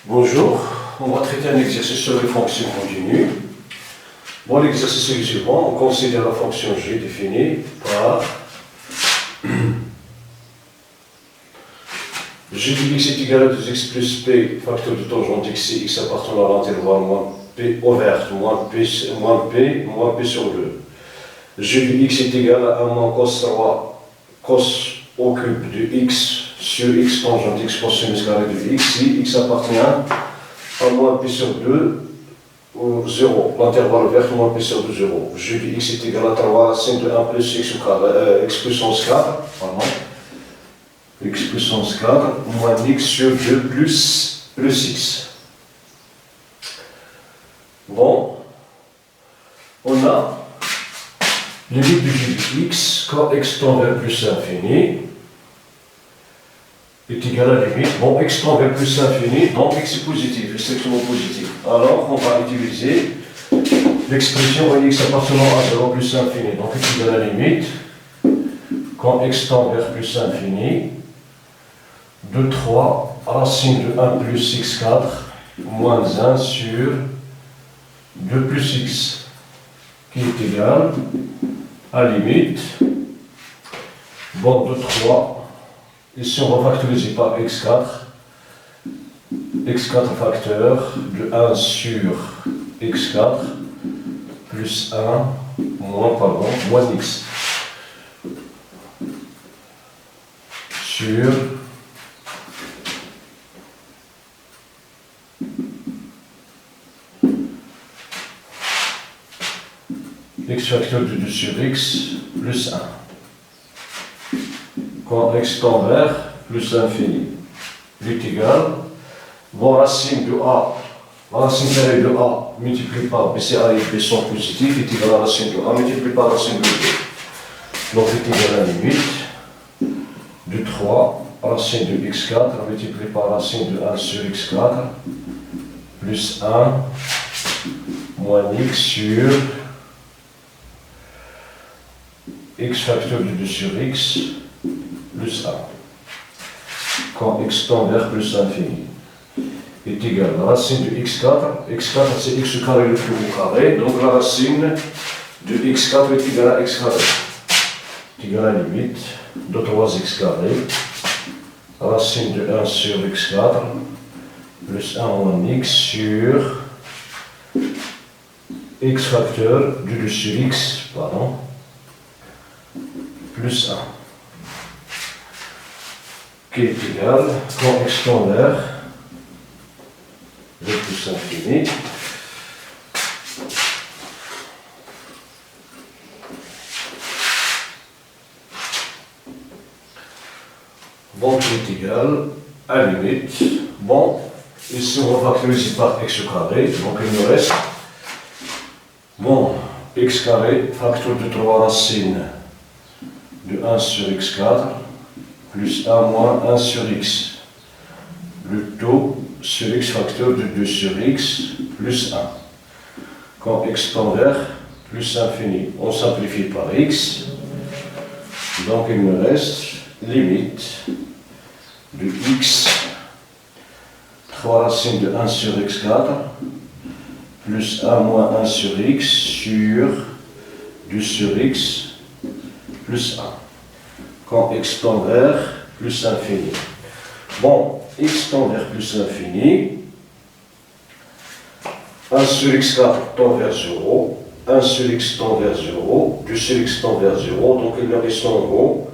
Bonjour, on va traiter un exercice sur les fonctions continues. Bon, l'exercice est le suivant, on considère la fonction g définie par g de x est égal à 2x plus p, facteur de tangente x et x appartenant à l'intervalle moins p ouverte, moins p sur 2. G de x est égal à 1 moins cos 3, cos au cube de x sur x tangente x cosinus carré de x, si x appartient à moins p sur 2 ou 0, l'intervalle ouvert moins p sur 2, 0. G de x est égal à 3 racine de 1 plus x au carré, x puissance 4, pardon, x puissance 4 moins x sur 2 plus x. Bon, on a limite du g de x quand x tend vers plus l'infini est égal à la limite. Bon, x tend vers plus l'infini, donc x est positif, est strictement positif. Alors, on va utiliser l'expression x appartenant à 0 plus l'infini. Donc, est égal à la limite quand x tend vers plus l'infini de 3 racine de 1 plus x4 moins 1 sur 2 plus x qui est égal à limite, bon, de 3, ici on va factoriser par x4 facteur de 1 sur x4 plus 1 moins x sur x facteur de 2 sur x plus 1. Quand x tend vers plus l'infini est égal, bon, racine de a, racine carrée de a multiplié par b, c'est a et b sont positifs, est égal à racine de a multiplié par racine de b. Donc est égal à la limite de 3 racine de x4 multiplié par racine de 1 sur x4 plus 1 moins x sur x facteur de 2 sur x plus 1. Quand x tend vers plus l'infini est égal à la racine de x4. x4 c'est x carré le plus au carré, donc la racine de x4 est égale à x carré. Est égale à la limite de 3x carré, racine de 1 sur x4 plus 1 moins x sur x facteur de 2 sur x, pardon, plus 1, qui est égal, quand x tend vers le plus infini, bon, qui est égal à la limite, bon, ici on va factoriser par x au carré, donc il nous reste, bon, x carré, facteur de 3 racines de 1 sur x4 plus 1 moins 1 sur x. Le taux sur x facteur de 2 sur x plus 1. Quand x tend vers plus l'infini, on simplifie par x. Donc il me reste limite de x 3 racines de 1 sur x4 plus 1 moins 1 sur x sur 2 sur x plus 1. Quand x tend vers plus l'infini. Bon, x tend vers plus l'infini. 1 sur x4 tend vers 0. 1 sur x tend vers 0. 2 sur x tend vers 0. Donc il me reste en gros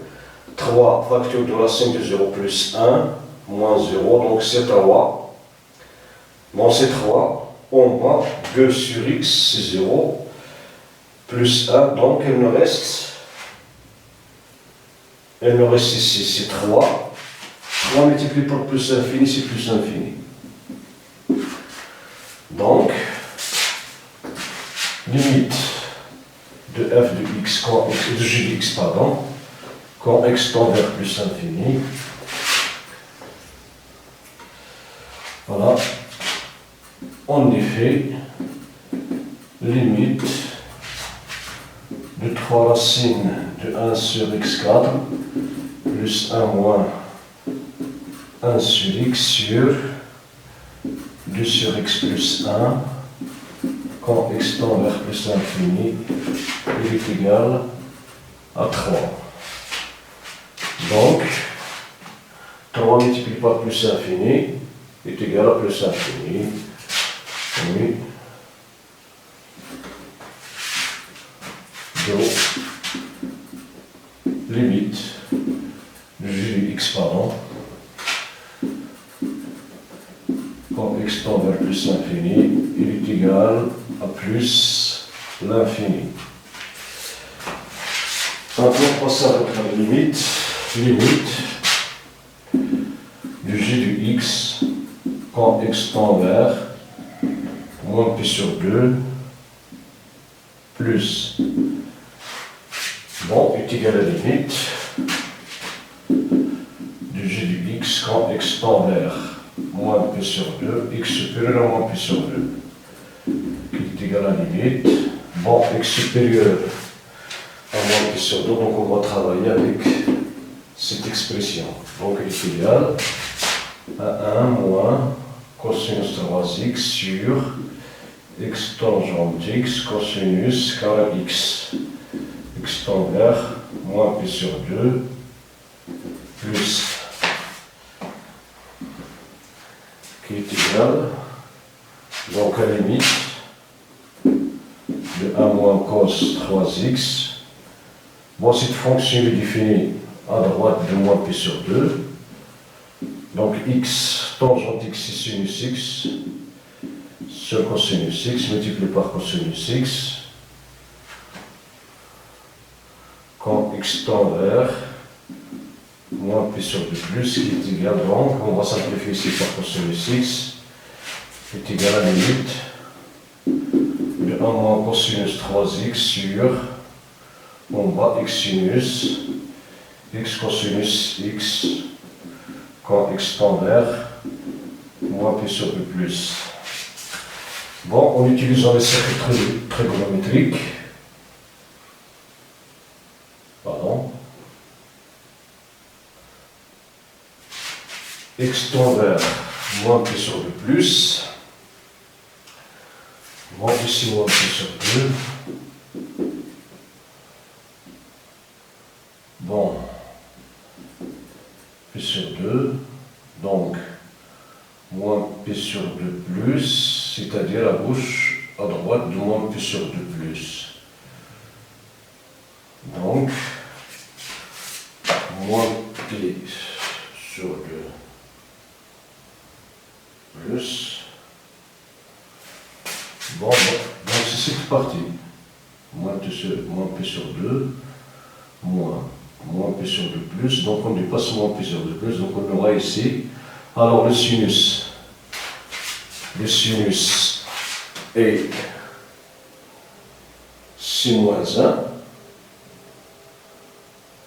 3 facteur de racine de 0 plus 1 moins 0. Donc c'est 3. Bon, c'est 3. En bas, 2 sur x, c'est 0. Plus 1. Donc il me reste ici, c'est 3. 3 multiplié par plus l'infini, c'est plus l'infini. Donc, limite de f de x, de g de x, pardon, quand x tend vers plus l'infini. Voilà. En effet, limite de 3 racines de 1 sur x4 plus 1 moins 1 sur x sur 2 sur x plus 1, quand x tend vers plus l'infini, il est égal à 3. Donc, 3 multiplié par plus l'infini est égal à plus l'infini. Oui. Donc, limite du x par an, quand x tend vers plus l'infini, il est égal à plus l'infini. Maintenant, passons à la limite du g du x quand x tend vers moins pi sur 2 plus, bon, est égal à la limite du g du x quand x tend vers moins pi sur 2, x supérieur à moins pi sur 2, qui est égal à la limite, bon, x supérieur à moins pi sur 2, donc on va travailler avec cette expression. Donc il est égal à 1 moins cosinus 3x sur x tangente x cosinus carré x. X tend vers moins pi sur 2 plus, qui est égal, donc à la limite de 1 moins cos 3x. Bon, cette fonction est définie à droite de moins pi sur 2. Donc x tangente x c'est sinus x sur cosinus x multiplié par cosinus x. Quand x tend vers moins pi sur 2 plus, qui est égal, donc on va simplifier ici par cosinus x, est égal à la limite de 1 moins cosinus 3x sur, en bas, x sinus, x cosinus x, quand x tend vers moins pi sur 2 plus. Bon, en utilisant les circuits trigonométriques, x tend vers moins pi sur 2 plus, bon, ici moins pi sur 2, bon, pi sur 2, donc moins pi sur 2 plus, c'est-à-dire à gauche, à droite de moins pi sur 2 plus. Donc, moins pi sur 2 plus. Bon, donc c'est cette partie. Moins pi sur 2, moins pi sur 2 plus. Donc on dépasse moins pi sur 2 plus. Donc on aura ici, alors le sinus est 6 moins 1.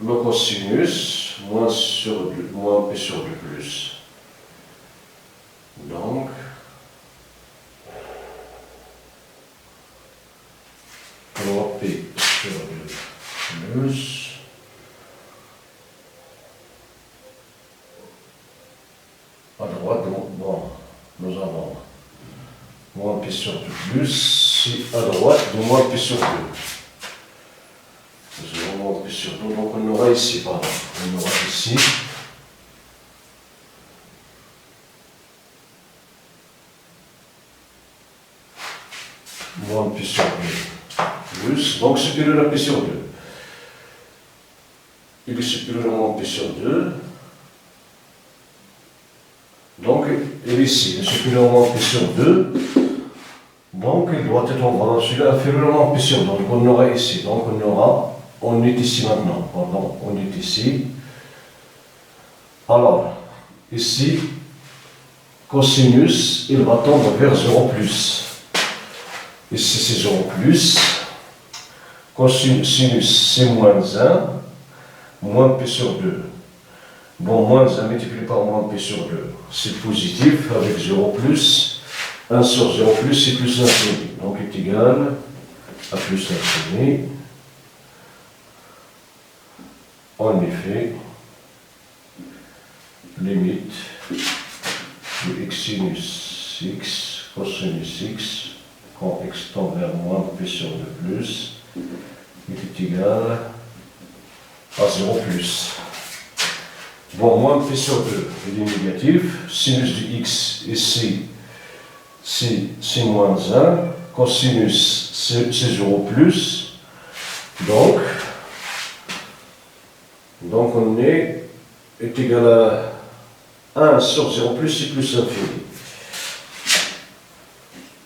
Le cosinus, moins pi sur 2 plus. Donc, moins pi sur 2 plus, à droite, bon, nous avons moins pi sur 2 plus, c'est à droite de moins pi sur 2. Nous avons moins pi sur 2, donc on aura ici, pardon, on aura ici, moins pi sur 2 plus, donc supérieur à pi sur 2. Il est supérieur à moins pi sur 2. Donc, il est ici, il est supérieur à moins pi sur 2. Donc, il doit être en valeur celui-là inférieur à moins pi sur 2. Donc, on aura ici. Donc, on est ici maintenant. Pardon, on est ici. Alors, ici, cosinus, il va tendre vers 0 plus. Ici, c'est 0 plus. Cosinus, c'est moins 1. Moins pi sur 2. Bon, moins 1 multiplié par moins pi sur 2, c'est positif, avec 0 plus. 1 sur 0 plus, c'est plus l'infini. Donc, est égal à plus l'infini. En effet, limite de x sinus x, cosinus x, quand x tend vers moins p sur 2 plus, est égal à 0 plus. Bon, moins p sur 2, il est négatif. Sinus de x ici, c'est moins 1. Cosinus, c'est 0 plus. Donc on est égal à 1 sur 0 plus, c'est plus infini.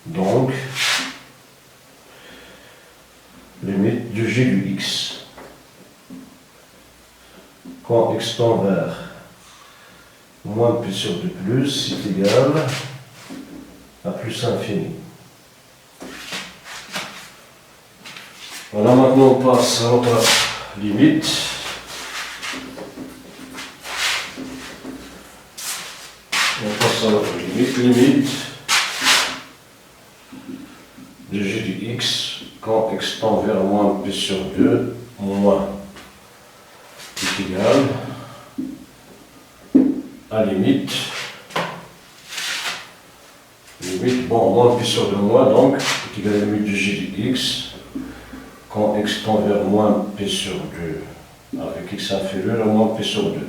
Donc, limite de g du x. Quand x tend vers moins p sur 2 plus, c'est égal à plus infini. Voilà, maintenant on passe à notre limite. On passe à notre limite de g du x quand x tend vers moins p sur 2 moins est égal à limite, bon, moins p sur 2 moins, donc est égal à la limite de g du x quand x tend vers moins p sur 2 avec x inférieur à moins p sur 2.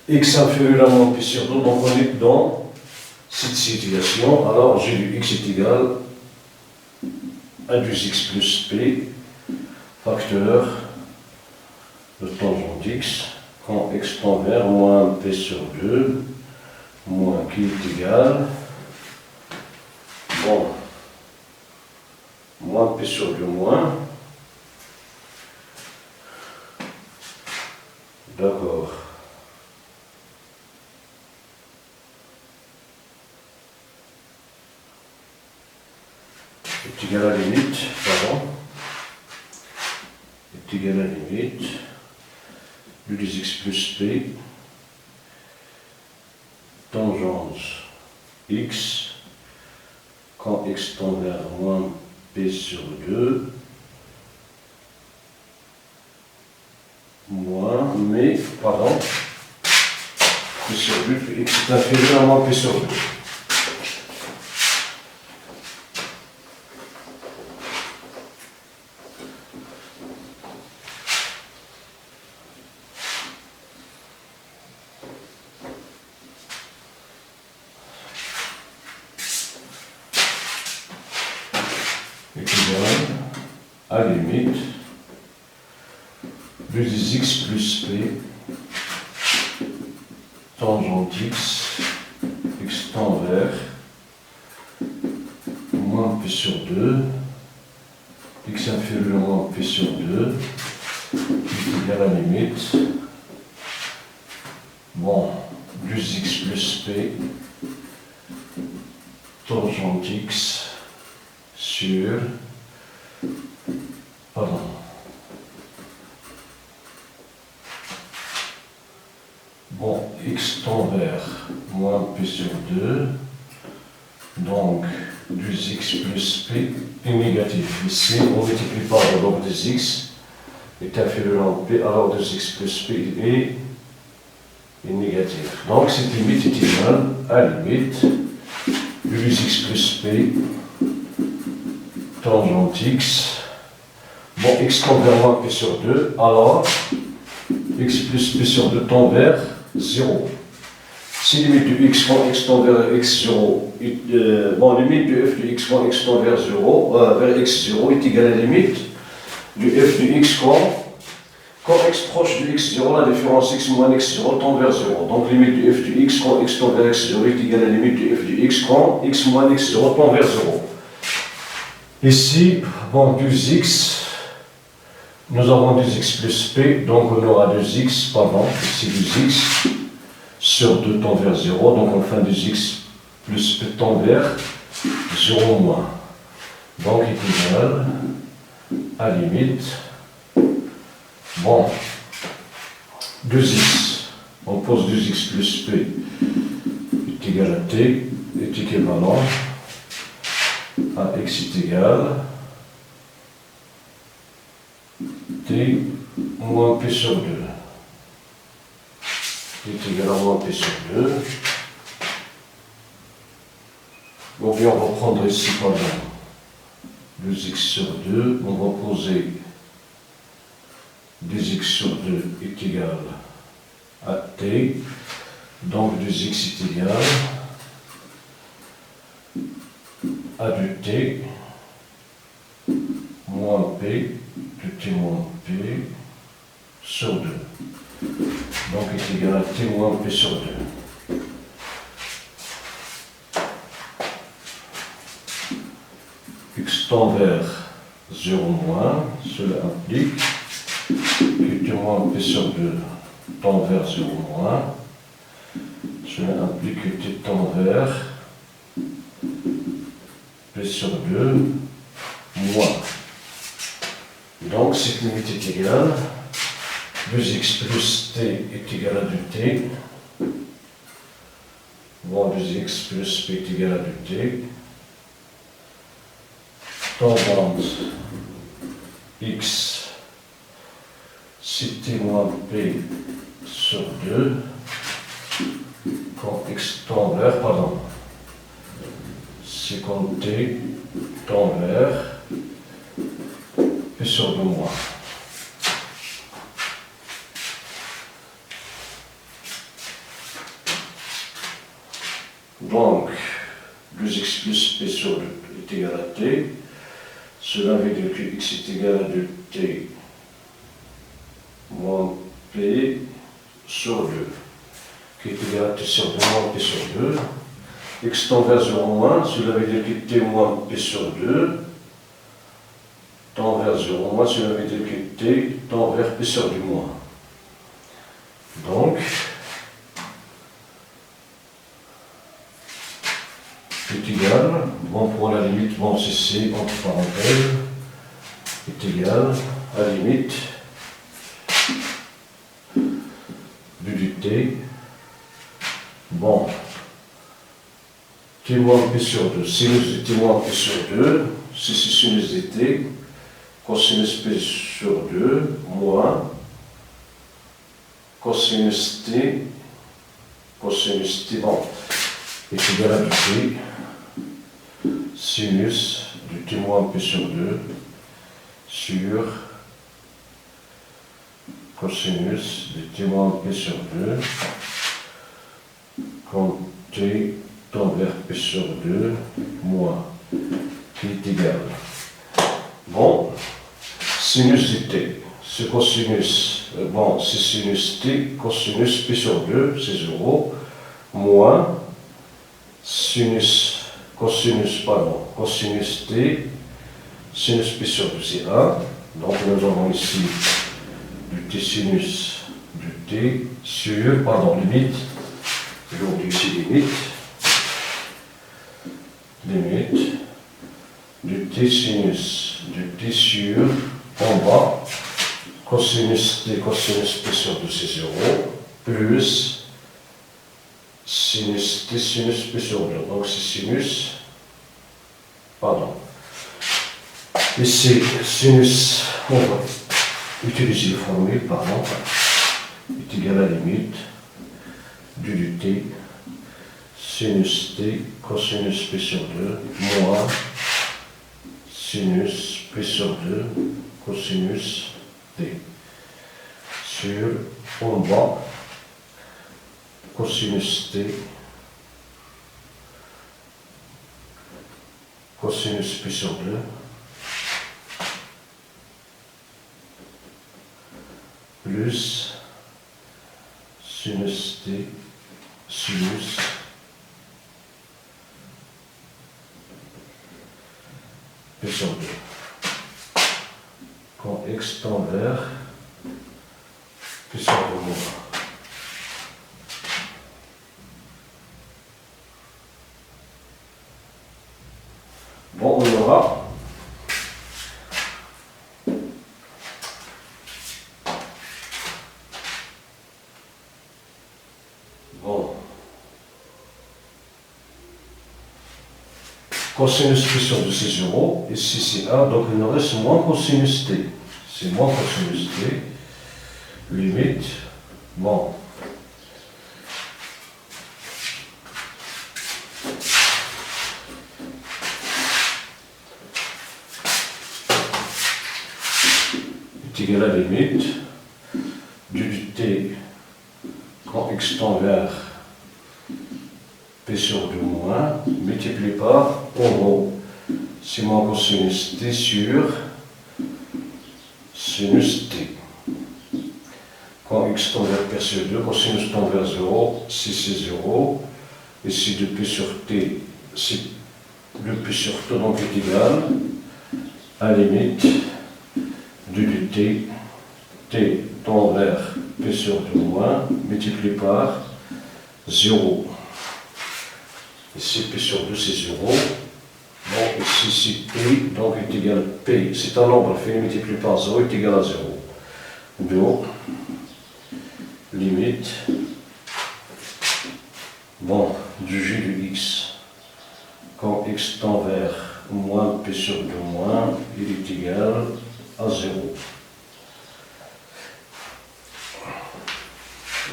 X inférieur à moins p sur 2, donc on est dans cette situation. Alors g du x est égal à 2x plus p, facteur de tangente x, quand x tend vers moins p sur 2, moins qui est égal, bon, moins p sur 2 moins, d'accord. Est égal à la limite, pardon, est égal à la limite de 2x plus p, tangente x, quand x tend vers moins p sur 2, moins, mais, pardon, p sur 2, x est inférieur à moins p sur 2. À la limite, 2x plus p, tangente x, x tend vers moins p sur 2, x inférieur à moins p sur 2, est égal à la limite, bon, 2x plus p, tangente x, sur, pardon, bon, x tend vers moins p sur 2, donc 2x plus p est négatif. Ici, on multiplie par le log de x est inférieur à p, alors 2x plus p est négatif. Donc cette limite est égale à la limite de 2x plus p tangente x, bon, x tend vers moins p sur 2, alors x plus p sur 2 tend vers 0. Si limite de x quand x tend vers x0, bon, limite de f de x quand x tend vers 0, vers x0 est égale à la limite de f de x quand x proche de x0, la différence x moins x0 tend vers 0. Donc limite de f de x quand x tend vers x0 est égale à la limite de f de x quand x moins x0 tend vers 0. Ici, bon, 2x, nous avons 2x plus p, donc on aura 2x, pardon, ici 2x sur 2 tend vers 0, donc enfin 2x plus p tend vers 0 moins. Donc est égal à la limite, bon, 2x, on pose 2x plus p est égal à t, est équivalent à x est égal t moins p sur 2. est égal à moins P sur 2. Donc on va prendre ici, pardon, 2x sur 2. On va poser 2x sur 2 est égal à t. Donc 2x est égal à du t moins p, de t moins p sur 2. Donc est égal à t moins p sur 2. X tend vers 0 moins, cela implique que t moins p sur 2 tend vers 0 moins. Cela implique que t tend vers p sur 2 moins. Donc cette limite est égale 2x plus t est égal à 2t, moins 2x plus p est égal à 2t, tangente x c'est t moins p sur 2, quand x tend vers, pardon, c'est quand t tend vers p sur 2 moins. Donc, 2x plus p sur 2 est égal à t. Cela veut dire que x est égal à 2t moins p sur 2, qui est égal à t sur 2 moins p sur 2. X tend vers 0 moins, cela veut dire que t moins p sur 2 tend vers 0 moins, cela veut dire que t tend vers p sur 2 moins. Donc, est égal, bon pour la limite, bon c'est C entre parenthèses, est égal à la limite du t, bon, t moins p sur 2, sinus de t moins p sur 2, c'est sinus de t, cosinus p sur 2, moins, cosinus t, bon, est égal à du t, sinus du t moins p sur 2 sur cosinus du t moins p sur 2 quand t tend vers p sur 2 moins qui est égal. Bon, sinus du t, c'est cosinus, bon, c'est sinus t, cosinus p sur 2, c'est 0, moins sinus cosinus t, sinus p sur 2, c'est 1. Donc nous avons ici du t sinus du t sur, pardon, limite, donc ici limite du t sinus du t sur, en bas, cosinus t, cosinus p sur 2, c'est 0, plus sinus t, sinus p sur 2. Donc c'est sinus, pardon. Ici, sinus, on va utiliser la formule, pardon, est égal à la limite du t, sinus t, cosinus p sur 2, moins sinus p sur 2, cosinus t, sur, en bas, cosinus t, cosinus p sur 2, plus sinus t, sinus p sur 2. Quand x tend vers p sur 2 moins. Bon, on aura cosinus p sur 2 c'est 0, ici c'est 1, donc il nous reste moins cosinus t. C'est moins cosinus t, limite, bon, égal à la limite du t quand x tend vers p sur 2 moins, multiplié par, en gros, c'est moins cosinus t sur sinus t. Quand x tend vers p sur 2, cosinus tend vers 0, si c'est 0, et si de p sur t, si de p sur t donc est égal à la limite du t, t tend vers p sur 2 moins, multiplié par 0. Ici, p sur 2, c'est 0. Bon, ici, p donc est égal à p. C'est un nombre fini multiplié par 0 est égal à 0. Donc, limite, bon, du j de x, quand x tend vers moins p sur 2 moins, il est égal à 0.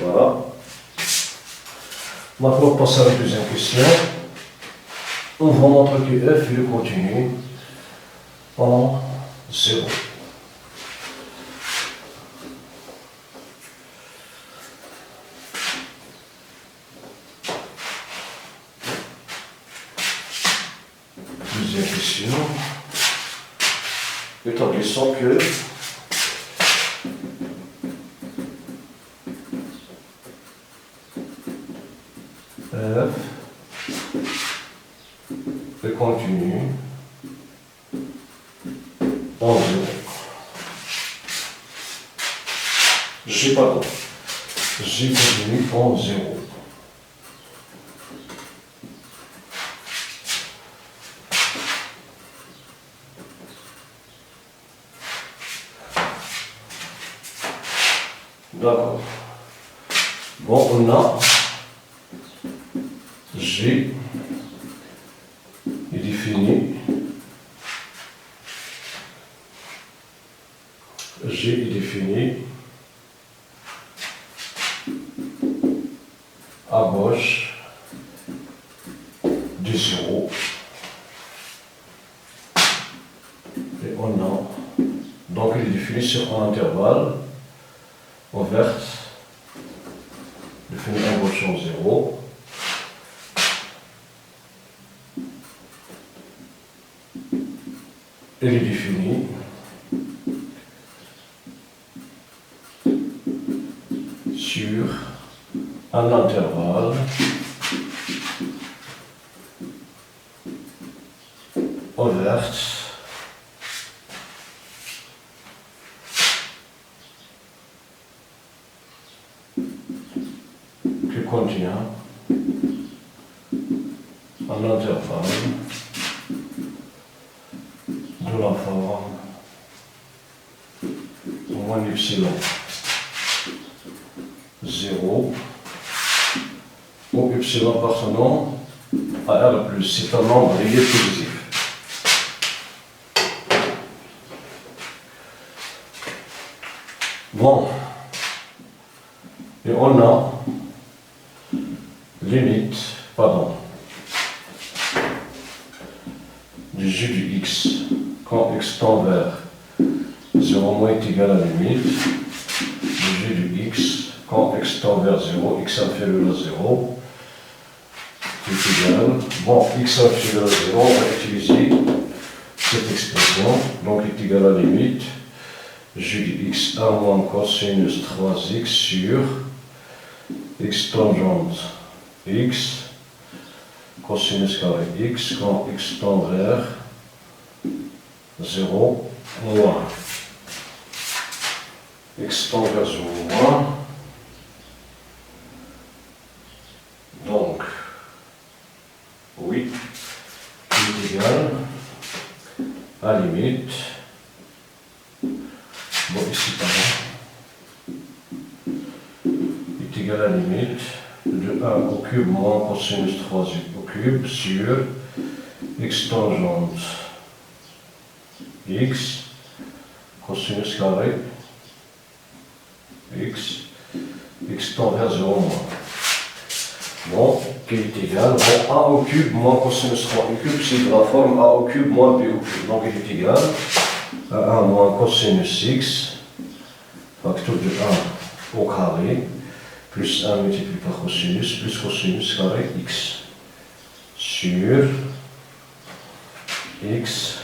Voilà. Maintenant, on passe à la deuxième question. On va montrer que f est continu en 0. Deuxième question. Établissons que f est continu en 0. J continu en 0. D'accord. Bon, on a G est défini. G est défini à gauche du 0. Et on a, donc il est défini sur un intervalle ouvert, défini à gauche en 0. Il est défini sur un intervalle ouvert qui contient un intervalle de la forme moins epsilon 0 où epsilon appartenant à R+, c'est un nombre réel positif. Bon, et on a limite, du j du x quand x tend vers 0 moins est égal à la limite du j du x quand x tend vers 0, x inférieur à 0 est égal, bon, x inférieur à 0, on va utiliser cette expression, donc est égal à la limite j du x a moins cosinus 3x sur x tangente x cosinus carré x quand x tend vers 0 moins x tend vers 0 moins, donc oui, est égal à limite, bon ici pardon, est égal à limite de 1 au cube moins cosinus 3 au cube sur x tangente x cosinus carré x tend vers 0 moins. Bon, qui est égal, bon, a au cube moins cosinus 3 au cube, c'est de la forme a au cube moins b au cube. Donc il est égal à 1 moins cosinus x facteur de 1 au carré, plus 1 multiplié par cosinus, plus cosinus carré x, sur x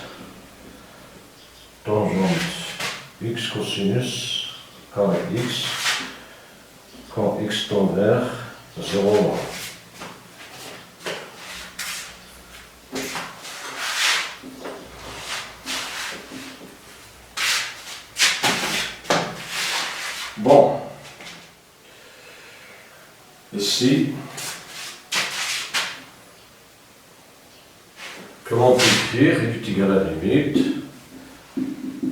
tangente x cosinus carré x, quand x tend vers 0,1. Bon, ici, comment on peut écrire? Il est égal à la limite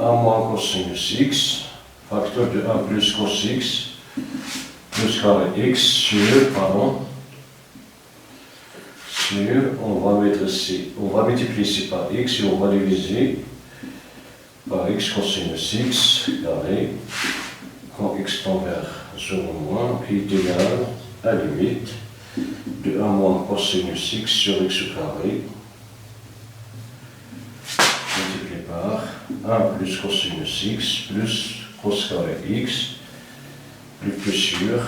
1 moins cosinus x, facteur de 1 plus cos x, plus carré x sur, on va mettre ici, on va multiplier ici par x et on va diviser par x cosinus x carré, quand x tend vers 0 moins, qui est égal à la limite de 1 moins cosinus x sur x au carré, multiplié par 1 plus cosinus x plus cos carré x, plus sur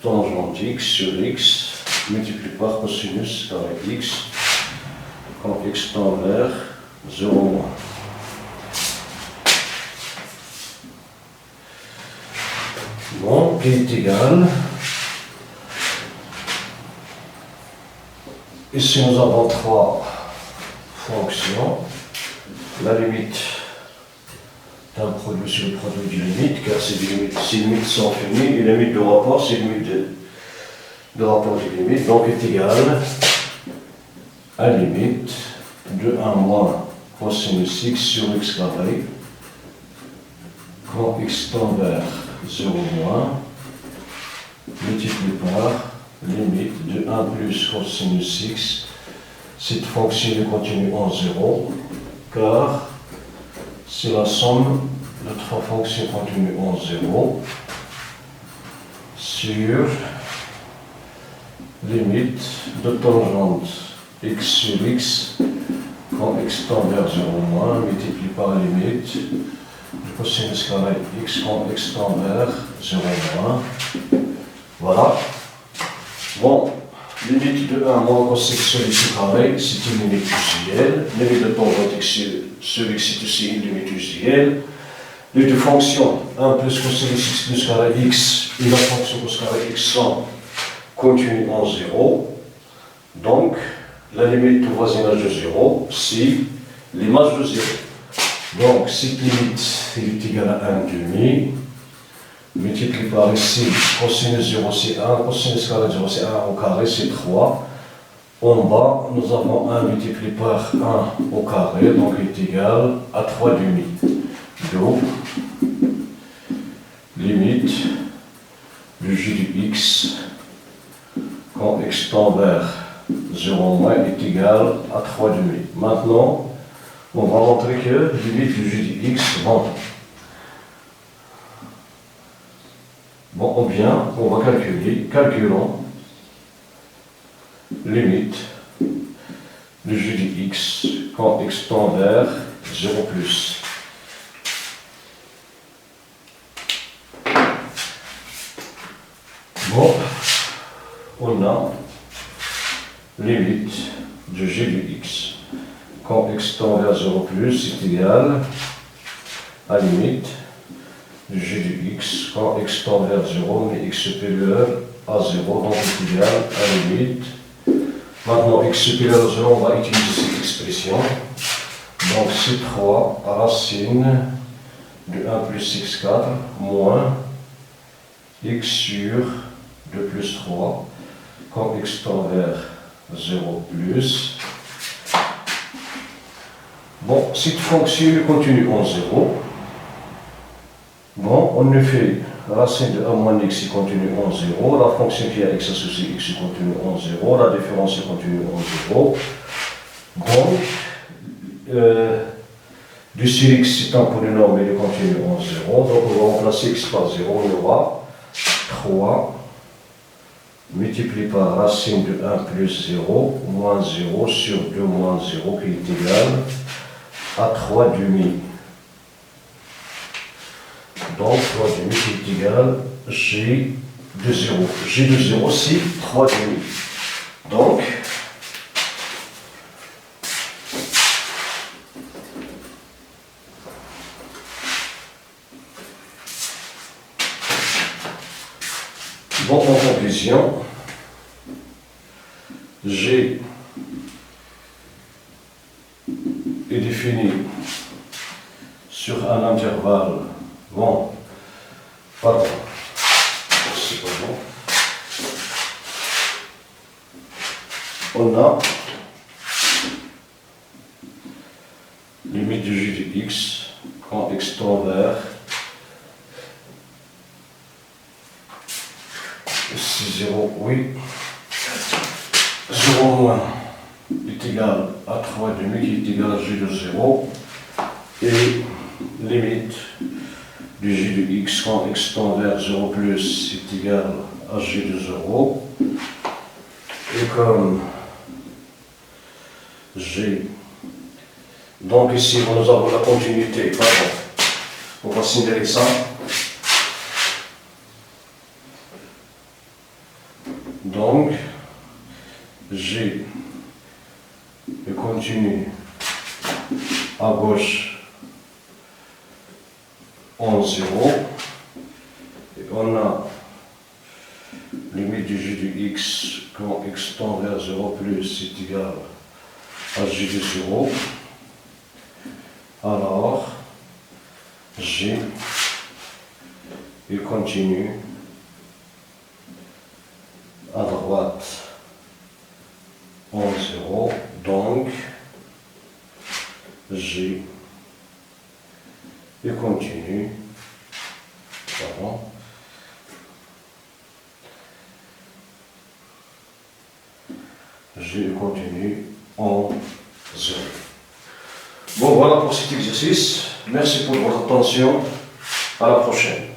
tangente x sur x, multiplié par cosinus carré x, quand x tend vers 0 moins. Bon, qui est égal. Ici, nous avons trois fonctions. La limite d'un produit sur le produit d'une limite, car ces limites sont finies, et la limite de rapport, c'est limite de rapport des limites, donc est égal à la limite de 1 moins cosinus x sur x carré, quand x tend vers 0 moins, multiplié par limite de 1 plus cosinus x. Cette fonction est continue en 0, car c'est la somme de trois fonctions continues en 0 sur limite de tangente x sur x, quand x tend vers 0 moins, multiplié par la limite du cosinus carré x quand x tend vers 0 moins. Voilà. Bon, limite de 1 moins cos x sur x carré, c'est une limite usuelle. Limite de tangente x sur x, c'est aussi une limite usuelle. Les deux fonctions, 1 plus cosinus x plus carré x et la fonction cos carré x sont continues en 0. Donc, la limite du voisinage de 0, c'est l'image de 0. Donc, cette limite est égale à 1 demi, multiplié par ici, cosinus 0 c'est 1, cosinus carré de 0 c'est 1 au carré, c'est 3. En bas, nous avons 1 multiplié par 1 au carré, donc est égal à 3 demi. Donc, limite du g de x, quand x tend vers 0 moins, est égal à 3 demi. Maintenant, on va montrer que limite du g de x, bon, ou bien, on va calculons limite du g de x quand x tend vers 0 plus. Bon, on a limite du g de x quand x tend vers 0 plus est égal à limite du g de x quand x tend vers 0 mais x supérieur à 0, donc est égal à la limite. Maintenant, x supérieur à 0, on va utiliser cette expression. Donc c'est 3 racine de 1 plus x4 moins x sur 2 plus 3 quand x tend vers 0 plus. Bon, cette fonction continue en 0. Bon, on fait racine de 1 moins x continue en 0. La fonction qui a x associé x continue en 0. La différence continue en 0. Donc, du sur x c'est un polynôme et il continue en 0. Donc, on va remplacer x par 0. On aura 3 multiplié par racine de 1 plus 0 moins 0 sur 2 moins 0 qui est égal à 3 demi. Donc 3 demi qui est égal J de 0. J de 0, c'est 3 demi. Donc, bon, en conclusion, G est défini sur un intervalle, bon, pardon, c'est pas bon. On a limite du J de x quand x tend vers 0, oui, 0 moins est égal à 3 demi qui est égal à J de 0 et limite du J de x quand x tend vers 0 plus est égal à J de 0 et comme G, donc ici nous avons la continuité, pardon, on va signaler ça. Donc, G est continu à gauche en 0 et on a limite du J de x quand x tend vers 0 plus est égal à J de 0. Alors, G est continu à droite en 0, donc G est continu, pardon, G est continu en 0. Bon, voilà pour cet exercice. Merci pour votre attention. À la prochaine.